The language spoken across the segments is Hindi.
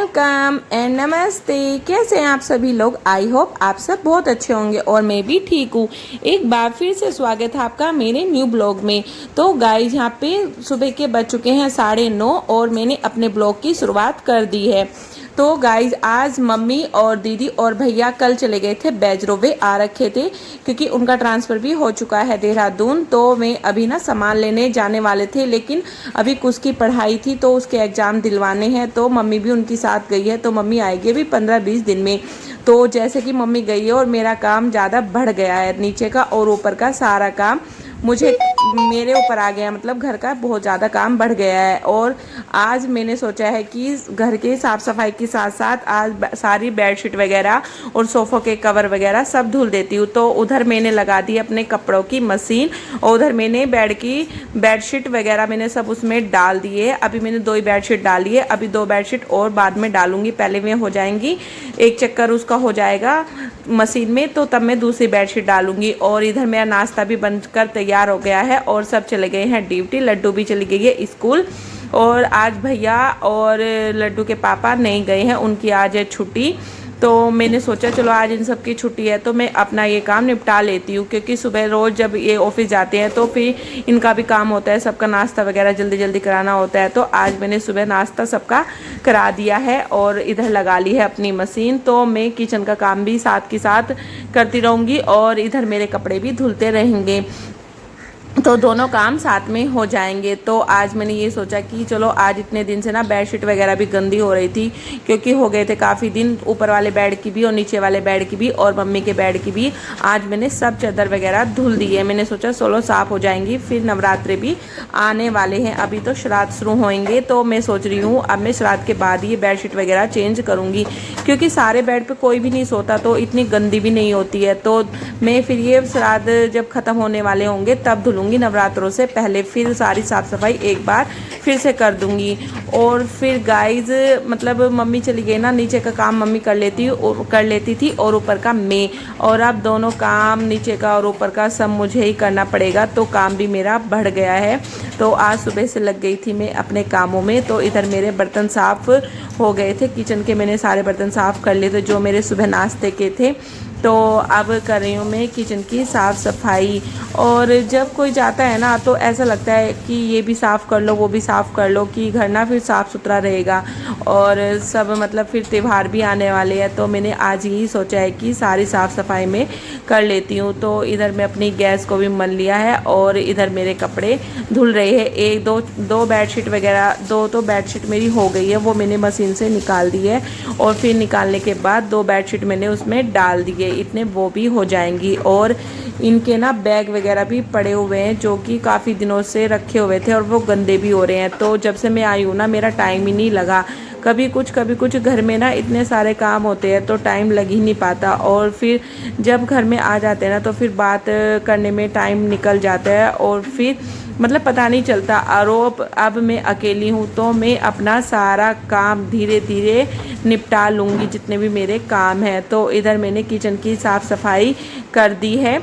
वेलकम एंड नमस्ते। कैसे हैं आप सभी लोग? आई होप आप सब बहुत अच्छे होंगे और मैं भी ठीक हूँ। एक बार फिर से स्वागत है आपका मेरे न्यू ब्लॉग में। तो गाइज यहाँ पे सुबह के बज चुके हैं 9:30 और मैंने अपने ब्लॉग की शुरुआत कर दी है। तो गाइज आज मम्मी और दीदी और भैया कल चले गए थे बैजरो, वे आ रखे थे क्योंकि उनका ट्रांसफ़र भी हो चुका है देहरादून। तो वे अभी ना सामान लेने जाने वाले थे, लेकिन अभी कुछ की पढ़ाई थी तो उसके एग्ज़ाम दिलवाने हैं, तो मम्मी भी उनके साथ गई है। तो मम्मी आएगी अभी 15-20 दिन में। तो जैसे कि मम्मी गई है और मेरा काम ज़्यादा बढ़ गया है, नीचे का और ऊपर का सारा काम मेरे ऊपर आ गया, मतलब घर का बहुत ज़्यादा काम बढ़ गया है। और आज मैंने सोचा है कि घर के साफ़ सफाई के साथ साथ आज सारी बेडशीट वगैरह और सोफ़ों के कवर वगैरह सब धुल देती हूँ। तो उधर मैंने लगा दी अपने कपड़ों की मशीन और उधर मैंने बेडशीट वगैरह मैंने सब उसमें डाल दिए। अभी मैंने 2 ही बेडशीट डाली है, अभी 2 बेडशीट और बाद में डालूंगी, पहले में हो जाएंगी, एक चक्कर उसका हो जाएगा मशीन में तो तब मैं दूसरी बेडशीट डालूंगी। और इधर मेरा नाश्ता भी बनकर तैयार हो गया है और सब चले गए हैं ड्यूटी। लड्डू भी चली गई है स्कूल और आज भैया और लड्डू के पापा नहीं गए हैं, उनकी आज है छुट्टी। तो मैंने सोचा चलो आज इन सब की छुट्टी है तो मैं अपना ये काम निपटा लेती हूँ, क्योंकि सुबह रोज़ जब ये ऑफिस जाते हैं तो फिर इनका भी काम होता है, सबका नाश्ता वगैरह जल्दी जल्दी कराना होता है। तो आज मैंने सुबह नाश्ता सबका करा दिया है और इधर लगा ली है अपनी मशीन। तो मैं किचन का काम भी साथ के साथ करती रहूँगी और इधर मेरे कपड़े भी धुलते रहेंगे, तो दोनों काम साथ में हो जाएंगे। तो आज मैंने ये सोचा कि चलो आज इतने दिन से ना बेडशीट वगैरह भी गंदी हो रही थी, क्योंकि हो गए थे काफ़ी दिन, ऊपर वाले बेड की भी और नीचे वाले बेड की भी और मम्मी के बेड की भी। आज मैंने सब चादर वगैरह धुल दी है। मैंने सोचा चलो साफ़ हो जाएंगी, फिर नवरात्रे भी आने वाले हैं, अभी तो श्राद्ध शुरू होंगे। तो मैं सोच रही हूँ अब मैं श्राद्ध के बाद ये बेडशीट वगैरह चेंज करूँगी, क्योंकि सारे बेड पर कोई भी नहीं सोता तो इतनी गंदी भी नहीं होती है। तो मैं फिर ये श्राद्ध जब ख़त्म होने वाले होंगे तब धुलूँगी, नवरात्रों से पहले फिर सारी साफ़ सफाई एक बार फिर से कर दूंगी। और फिर गाइज मतलब मम्मी चली गई ना, नीचे का काम मम्मी कर लेती थी और ऊपर का मैं, और अब दोनों काम नीचे का और ऊपर का सब मुझे ही करना पड़ेगा, तो काम भी मेरा बढ़ गया है। तो आज सुबह से लग गई थी मैं अपने कामों में। तो इधर मेरे बर्तन साफ़ हो गए थे, किचन के मैंने सारे बर्तन साफ़ कर लिए थे जो मेरे सुबह नाश्ते के थे। तो अब कर रही हूँ मैं किचन की साफ़ सफाई। और जब कोई जाता है ना तो ऐसा लगता है कि ये भी साफ़ कर लो वो भी साफ़ कर लो, कि घर ना फिर साफ़ सुथरा रहेगा। और सब मतलब फिर त्यौहार भी आने वाले हैं, तो मैंने आज ही सोचा है कि सारी साफ़ सफाई में कर लेती हूँ। तो इधर मैं अपनी गैस को भी मल लिया है और इधर मेरे कपड़े धुल रहे हैं। एक दो बेडशीट वगैरह, 2 तो बेडशीट मेरी हो गई है, वो मैंने मशीन से निकाल दी है और फिर निकालने के बाद 2 बेडशीट मैंने उसमें डाल दिए, इतने वो भी हो जाएंगी। और इनके ना बैग वगैरह भी पड़े हुए हैं जो कि काफ़ी दिनों से रखे हुए थे और वो गंदे भी हो रहे हैं। तो जब से मैं आई हूँ ना मेरा टाइम ही नहीं लगा, कभी कुछ घर में ना इतने सारे काम होते हैं तो टाइम लग ही नहीं पाता। और फिर जब घर में आ जाते हैं ना तो फिर बात करने में टाइम निकल जाता है और फिर मतलब पता नहीं चलता। और अब मैं अकेली हूँ तो मैं अपना सारा काम धीरे धीरे निपटा लूँगी जितने भी मेरे काम हैं। तो इधर मैंने किचन की साफ़ सफाई कर दी है।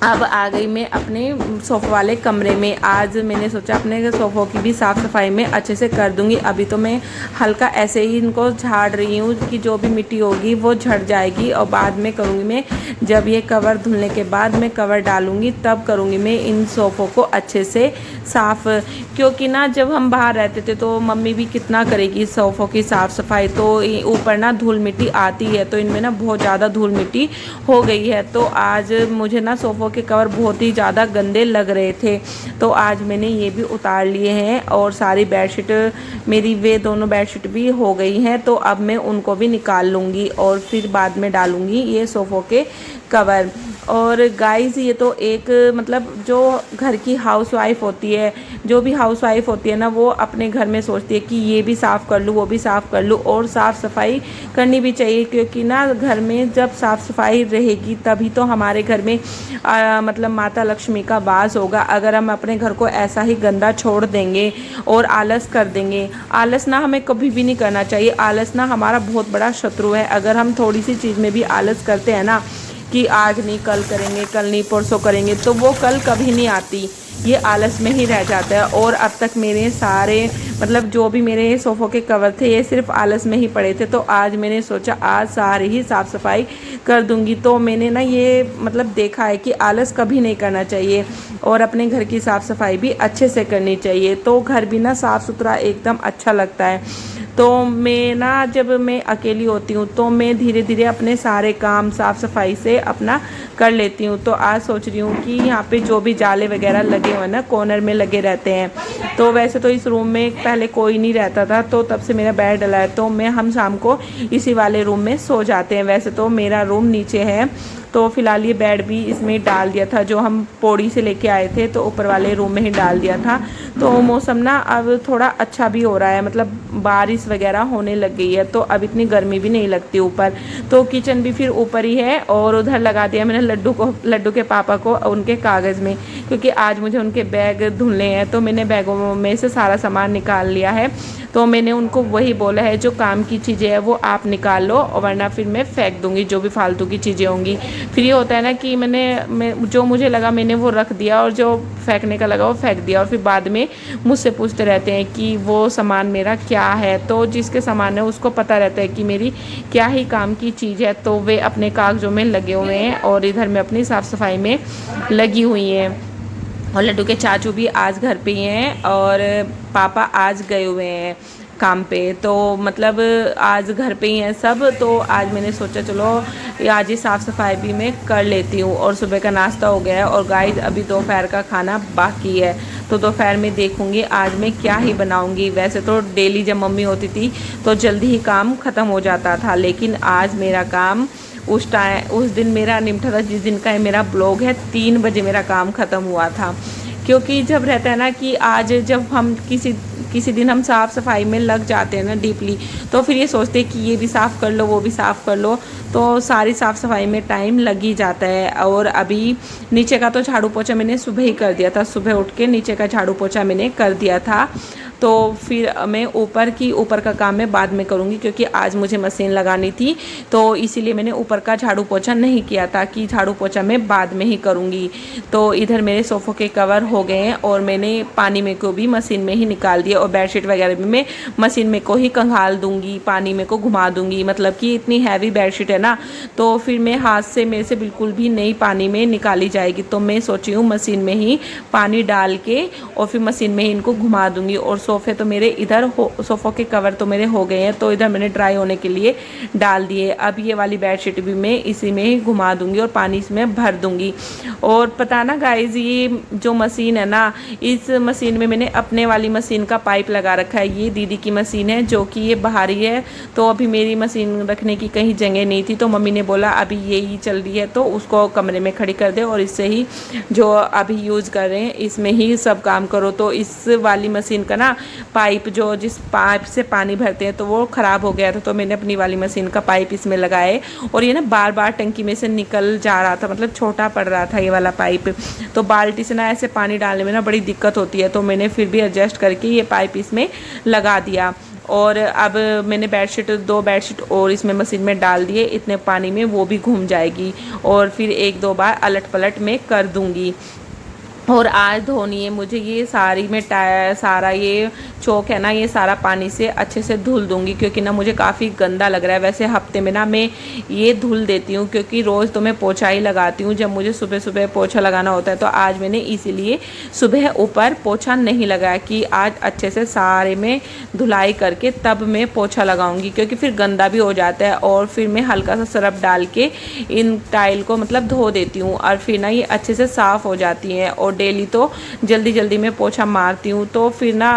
अब आ गई मैं अपने सोफ़े वाले कमरे में। आज मैंने सोचा अपने सोफ़ों की भी साफ़ सफाई में अच्छे से कर दूंगी। अभी तो मैं हल्का ऐसे ही इनको झाड़ रही हूँ कि जो भी मिट्टी होगी वो झड़ जाएगी, और बाद में करूँगी मैं, जब ये कवर धुलने के बाद मैं कवर डालूँगी तब करूँगी मैं इन सोफ़ों को अच्छे से साफ़। क्योंकि ना जब हम बाहर रहते थे तो मम्मी भी कितना करेगी सोफ़ों की साफ़ सफाई, तो ऊपर ना धूल मिट्टी आती है, तो इनमें ना बहुत ज़्यादा धूल मिट्टी हो गई है। तो आज मुझे ना सोफ़ों के कवर बहुत ही ज़्यादा गंदे लग रहे थे, तो आज मैंने ये भी उतार लिए हैं। और सारी बेडशीट मेरी वे दोनों बेडशीट भी हो गई हैं, तो अब मैं उनको भी निकाल लूँगी और फिर बाद में डालूँगी ये सोफ़ों के कवर। और गाइस ये तो एक मतलब जो घर की हाउसवाइफ होती है, जो भी हाउसवाइफ होती है ना, वो अपने घर में सोचती है कि ये भी साफ़ कर लूँ वो भी साफ़ कर लूँ, और साफ़ सफाई करनी भी चाहिए। क्योंकि ना घर में जब साफ़ सफाई रहेगी तभी तो हमारे घर में मतलब माता लक्ष्मी का वास होगा। अगर हम अपने घर को ऐसा ही गंदा छोड़ देंगे और आलस कर देंगे, आलस ना हमें कभी भी नहीं करना चाहिए। आलस ना हमारा बहुत बड़ा शत्रु है। अगर हम थोड़ी सी चीज़ में भी आलस करते हैं ना कि आज नहीं कल करेंगे, कल नहीं परसों करेंगे, तो वो कल कभी नहीं आती, ये आलस में ही रह जाता है। और अब तक मेरे सारे मतलब जो भी मेरे सोफ़ों के कवर थे ये सिर्फ आलस में ही पड़े थे, तो आज मैंने सोचा आज सारी ही साफ़ सफाई कर दूंगी। तो मैंने ना ये मतलब देखा है कि आलस कभी नहीं करना चाहिए और अपने घर की साफ़ सफाई भी अच्छे से करनी चाहिए, तो घर भी ना साफ़ सुथरा एकदम अच्छा लगता है। तो मैं ना जब मैं अकेली होती हूँ तो मैं धीरे धीरे अपने सारे काम साफ़ सफाई से अपना कर लेती हूँ। तो आज सोच रही हूँ कि यहाँ पे जो भी जाले वगैरह लगे हुए ना कॉर्नर में लगे रहते हैं, तो वैसे तो इस रूम में पहले कोई नहीं रहता था, तो तब से मेरा बेड डला है, तो हम शाम को इसी वाले रूम में सो जाते हैं। वैसे तो मेरा रूम नीचे है, तो फ़िलहाल ये बेड भी इसमें डाल दिया था, जो हम पौड़ी से लेके आए थे तो ऊपर वाले रूम में ही डाल दिया था। तो मौसम ना अब थोड़ा अच्छा भी हो रहा है, मतलब बारिश वगैरह होने लग गई है, तो अब इतनी गर्मी भी नहीं लगती ऊपर। तो किचन भी फिर ऊपर ही है और उधर लगा दिया मैंने लड्डू के पापा को उनके कागज़ में, क्योंकि आज मुझे उनके बैग धुलने हैं, तो मैंने बैगों में से सारा सामान निकाल लिया है। तो मैंने उनको वही बोला है जो काम की चीज़ें हैं वो आप निकाल लो, और वरना फिर मैं फेंक दूँगी जो भी फालतू की चीज़ें होंगी। फिर ये होता है ना कि मैं जो मुझे लगा मैंने वो रख दिया, और जो फेंकने का लगा वो फेंक दिया, और फिर बाद में मुझसे पूछते रहते हैं कि वो सामान मेरा क्या है। तो जिसके सामान है उसको पता रहता है कि मेरी क्या ही काम की चीज़ है, तो वे अपने कागज़ों में लगे हुए हैं और इधर मैं अपनी साफ़ सफाई में लगी हुई हैं। और लड्डू के चाचू भी आज घर पे ही हैं और पापा आज गए हुए हैं काम पे, तो मतलब आज घर पे ही हैं सब। तो आज मैंने सोचा चलो आज ही साफ़ सफाई भी मैं कर लेती हूँ। और सुबह का नाश्ता हो गया है और गाइस अभी दोपहर का खाना बाकी है, तो दोपहर में देखूँगी आज मैं क्या ही बनाऊँगी। वैसे तो डेली जब मम्मी होती थी तो जल्दी ही काम ख़त्म हो जाता था, लेकिन आज मेरा काम उस दिन मेरा निपटा था जिस दिन का मेरा ब्लॉग है, 3 बजे मेरा काम ख़त्म हुआ था। क्योंकि जब रहता है ना कि आज जब हम किसी दिन हम साफ़ सफाई में लग जाते हैं ना डीपली, तो फिर ये सोचते हैं कि ये भी साफ़ कर लो वो भी साफ़ कर लो, तो सारी साफ़ सफाई में टाइम लग ही जाता है। और अभी नीचे का तो झाड़ू पोछा मैंने सुबह ही कर दिया था, सुबह उठ के नीचे का झाड़ू पोछा मैंने कर दिया था। तो फिर मैं ऊपर का काम मैं बाद में करूँगी, क्योंकि आज मुझे मशीन लगानी थी, तो इसीलिए मैंने ऊपर का झाड़ू पोछा नहीं किया था कि झाड़ू पोछा मैं बाद में ही करूँगी। तो इधर मेरे सोफ़ों के कवर हो गए हैं और मैंने पानी में को भी मशीन में ही निकाल दिया, और बेडशीट वगैरह भी मैं मशीन में को ही कंघाल दूँगी, पानी में को घुमा दूँगी। मतलब कि इतनी हैवी बेडशीट है ना, तो फिर मैं हाथ से मेरे से बिल्कुल भी नहीं पानी में निकाली जाएगी, तो मैं सोची हूँ मशीन में ही पानी डाल के और फिर मशीन में ही इनको घुमा दूँगी। और सोफ़े तो मेरे इधर सोफ़ों के कवर तो मेरे हो गए हैं, तो इधर मैंने ड्राई होने के लिए डाल दिए। अब ये वाली बेडशीट भी मैं इसी में ही घुमा दूँगी और पानी इसमें भर दूँगी। और पता ना गाइज़, ये जो मशीन है ना, इस मशीन में मैंने अपने वाली मशीन का पाइप लगा रखा है। ये दीदी की मशीन है जो कि ये बाहरी है, तो अभी मेरी मशीन रखने की कहीं जगह नहीं थी, तो मम्मी ने बोला अभी यही चल रही है तो उसको कमरे में खड़ी कर दे और इससे ही जो अभी यूज़ कर रहे हैं इसमें ही सब काम करो। तो इस वाली मशीन का ना पाइप जो जिस पाइप से पानी भरते हैं तो वो ख़राब हो गया था, तो मैंने अपनी वाली मशीन का पाइप इसमें लगाए, और ये ना बार बार टंकी में से निकल जा रहा था, मतलब छोटा पड़ रहा था ये वाला पाइप, तो बाल्टी से ना ऐसे पानी डालने में ना बड़ी दिक्कत होती है, तो मैंने फिर भी एडजस्ट करके ये पाइप इसमें लगा दिया। और अब मैंने दो बेडशीट और इसमें मशीन में डाल दिए, इतने पानी में वो भी घूम जाएगी, और फिर 1-2 बार अलट पलट में कर दूँगी। और आज धोनी है मुझे ये सारी में सारा ये चौक है ना, ये सारा पानी से अच्छे से धुल दूंगी, क्योंकि ना मुझे काफ़ी गंदा लग रहा है। वैसे हफ्ते में ना मैं ये धुल देती हूँ, क्योंकि रोज़ तो मैं पोछा ही लगाती हूँ जब मुझे सुबह सुबह पोछा लगाना होता है, तो आज मैंने इसीलिए सुबह ऊपर पोछा नहीं लगाया कि आज अच्छे से सारे में धुलाई करके तब मैं पोछा लगाऊंगी, क्योंकि फिर गंदा भी हो जाता है। और फिर मैं हल्का सा सरफ डाल के इन टाइल को मतलब धो देती हूँ, और फिर ना ये अच्छे से साफ़ हो जाती हैं। और डेली तो जल्दी जल्दी में पोछा मारती हूँ, तो फिर ना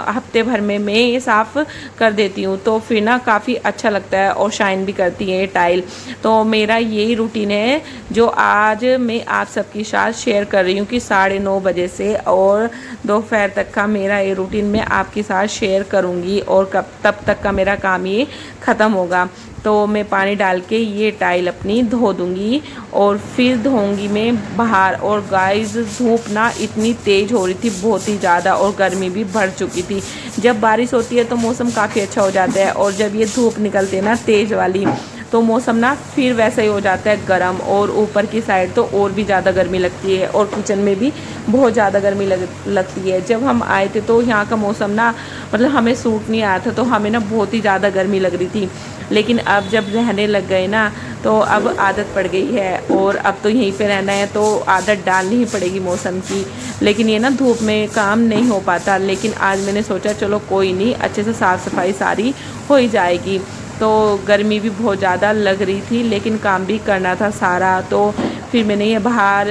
हफ्ते भर में मैं ये साफ़ कर देती हूँ, तो फिर ना काफ़ी अच्छा लगता है और शाइन भी करती है ये टाइल। तो मेरा यही रूटीन है जो आज मैं आप सबके साथ शेयर कर रही हूँ कि 9:30 बजे से और दोपहर तक का मेरा ये रूटीन मैं आपके साथ शेयर करूँगी, और तब तक का मेरा काम ये ख़त्म होगा। तो मैं पानी डाल के ये टाइल अपनी धो दूँगी और फिर धोऊंगी मैं बाहर। और गाइस धूप ना इतनी तेज़ हो रही थी, बहुत ही ज़्यादा, और गर्मी भी बढ़ चुकी थी। जब बारिश होती है तो मौसम काफ़ी अच्छा हो जाता है, और जब ये धूप निकलती है ना तेज़ वाली, तो मौसम ना फिर वैसा ही हो जाता है गर्म, और ऊपर की साइड तो और भी ज़्यादा गर्मी लगती है, और किचन में भी बहुत ज़्यादा गर्मी लगती है। जब हम आए थे तो यहाँ का मौसम ना मतलब हमें सूट नहीं आया था, तो हमें ना बहुत ही ज़्यादा गर्मी लग रही थी। लेकिन अब जब रहने लग गए ना तो अब आदत पड़ गई है, और अब तो यहीं पे रहना है, तो आदत डालनी ही पड़ेगी मौसम की। लेकिन ये ना धूप में काम नहीं हो पाता। लेकिन आज मैंने सोचा चलो कोई नहीं, अच्छे से साफ़ सफाई सारी हो ही जाएगी। तो गर्मी भी बहुत ज़्यादा लग रही थी, लेकिन काम भी करना था सारा। तो फिर मैंने ये बाहर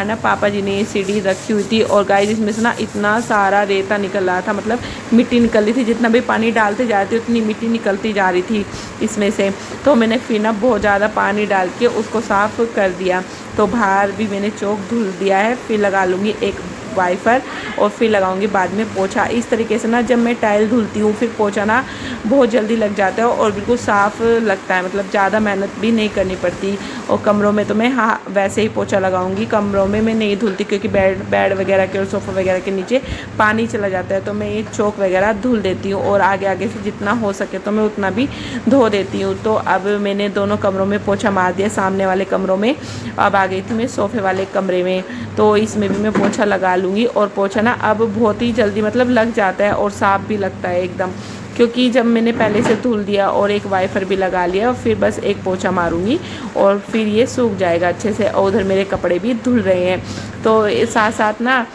ना पापा जी ने ये सीढ़ी रखी हुई थी, और गाइस इसमें से ना इतना सारा रेता निकल रहा था, मतलब मिट्टी निकल रही थी। जितना भी पानी डालते जा रहे थे उतनी मिट्टी निकलती जा रही थी इसमें से। तो मैंने फिर ना बहुत ज़्यादा पानी डाल के उसको साफ़ कर दिया। तो बाहर भी मैंने चौक धुल दिया है। फिर लगा लूँगी एक वाइपर, और फिर लगाऊंगी बाद में पोछा। इस तरीके से ना जब मैं टाइल धुलती हूँ फिर पोछा ना बहुत जल्दी लग जाता है, और बिल्कुल साफ़ लगता है, मतलब ज़्यादा मेहनत भी नहीं करनी पड़ती। और कमरों में तो मैं वैसे ही पोछा लगाऊंगी, कमरों में मैं नहीं धुलती, क्योंकि बेड वगैरह के और सोफ़ा वगैरह के नीचे पानी चला जाता है। तो मैं ये चौक वगैरह धुल देती हूँ, और आगे आगे से जितना हो सके तो मैं उतना भी धो देती हूँ। तो अब मैंने दोनों कमरों में पोछा मार दिया, सामने वाले कमरों में। अब आ गई थी मैं सोफ़े वाले कमरे में, तो इसमें भी मैं पोछा लगा लूँगी। और पोछा ना अब बहुत ही जल्दी मतलब लग जाता है, और साफ़ भी लगता है एकदम, क्योंकि जब मैंने पहले से धुल दिया और एक वाइपर भी लगा लिया, और फिर बस एक पोछा मारूंगी और फिर ये सूख जाएगा अच्छे से। और उधर मेरे कपड़े भी धुल रहे हैं। तो साथ साथ ना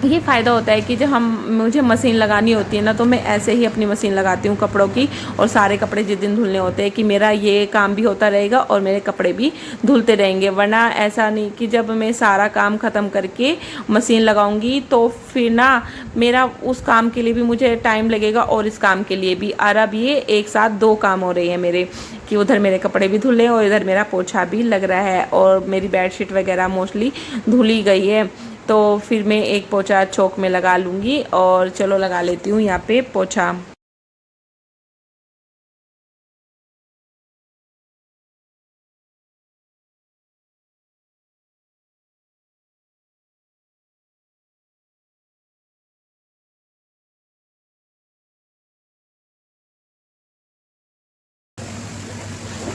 ये फ़ायदा होता है कि जब मुझे मशीन लगानी होती है ना, तो मैं ऐसे ही अपनी मशीन लगाती हूँ कपड़ों की, और सारे कपड़े जिस दिन धुलने होते हैं कि मेरा ये काम भी होता रहेगा और मेरे कपड़े भी धुलते रहेंगे। वरना ऐसा नहीं कि जब मैं सारा काम ख़त्म करके मशीन लगाऊंगी तो फिर ना मेरा उस काम के लिए भी मुझे टाइम लगेगा, और इस काम के लिए भी। और अब ये एक साथ दो काम हो रहे हैं मेरे, कि उधर मेरे कपड़े भी धुले और इधर मेरा पोछा भी लग रहा है, और मेरी बेडशीट वगैरह मोस्टली धुली गई है। तो फिर मैं एक पोछा चौक में लगा लूँगी, और चलो लगा लेती हूँ यहाँ पे पोछा।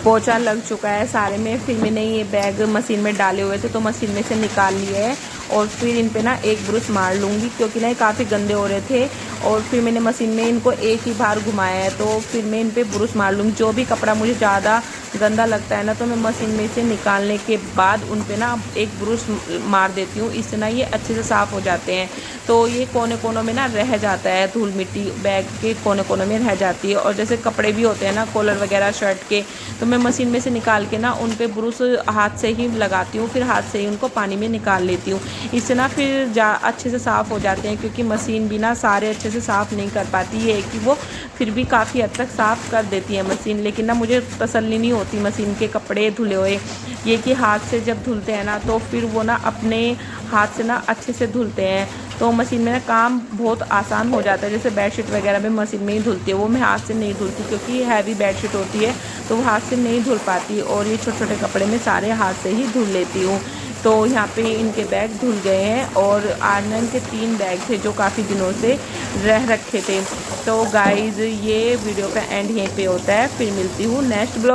पोछा लग चुका है सारे में। फिर मैंने ये बैग मशीन में डाले हुए थे तो मशीन में से निकाल लिए है, और फिर इन पे ना एक ब्रश मार लूँगी, क्योंकि ना ये काफ़ी गंदे हो रहे थे। और फिर मैंने मशीन में इनको एक ही बार घुमाया है, तो फिर मैं इन पे ब्रश मार लूँगी। जो भी कपड़ा मुझे ज़्यादा गंदा लगता है ना, तो मैं मशीन में से निकालने के बाद उन पे ना एक ब्रश मार देती हूँ। इससे ना ये अच्छे से साफ़ हो जाते हैं। तो ये कोने कोनों में ना रह जाता है धूल मिट्टी, बैग के कोने कोनों में रह जाती है। और जैसे कपड़े भी होते हैं ना, कॉलर वगैरह शर्ट के, तो मैं मशीन में से निकाल के ना उन पे ब्रश हाथ से ही लगाती हूँ, फिर हाथ से ही उनको पानी में निकाल लेती हूँ। इससे ना फिर अच्छे से साफ़ हो जाते हैं, क्योंकि मशीन भी ना सारे अच्छे से साफ़ नहीं कर पाती है कि वो फिर भी काफ़ी हद तक साफ़ कर देती है मशीन। लेकिन ना मुझे तसल्ली नहीं होती मशीन के कपड़े धुले हुए, ये कि हाथ से जब धुलते हैं ना तो फिर वो ना अपने हाथ से ना अच्छे से धुलते हैं, तो मशीन में ना काम बहुत आसान हो जाता है। जैसे बेडशीट वगैरह भी मशीन में ही धुलती है, वो मैं हाथ से नहीं धुलती, क्योंकि हैवी बेडशीट होती है तो वो हाथ से नहीं धुल पाती। और ये छोटे छोटे कपड़े मैं सारे हाथ से ही धुल लेती हूँ। तो यहाँ पे इनके बैग धुल गए हैं, और आनंद के 3 बैग थे जो काफ़ी दिनों से रह रखे थे। तो गाइज़ ये वीडियो का एंड यहीं पे होता है। फिर मिलती हूँ नेक्स्ट ब्लॉग।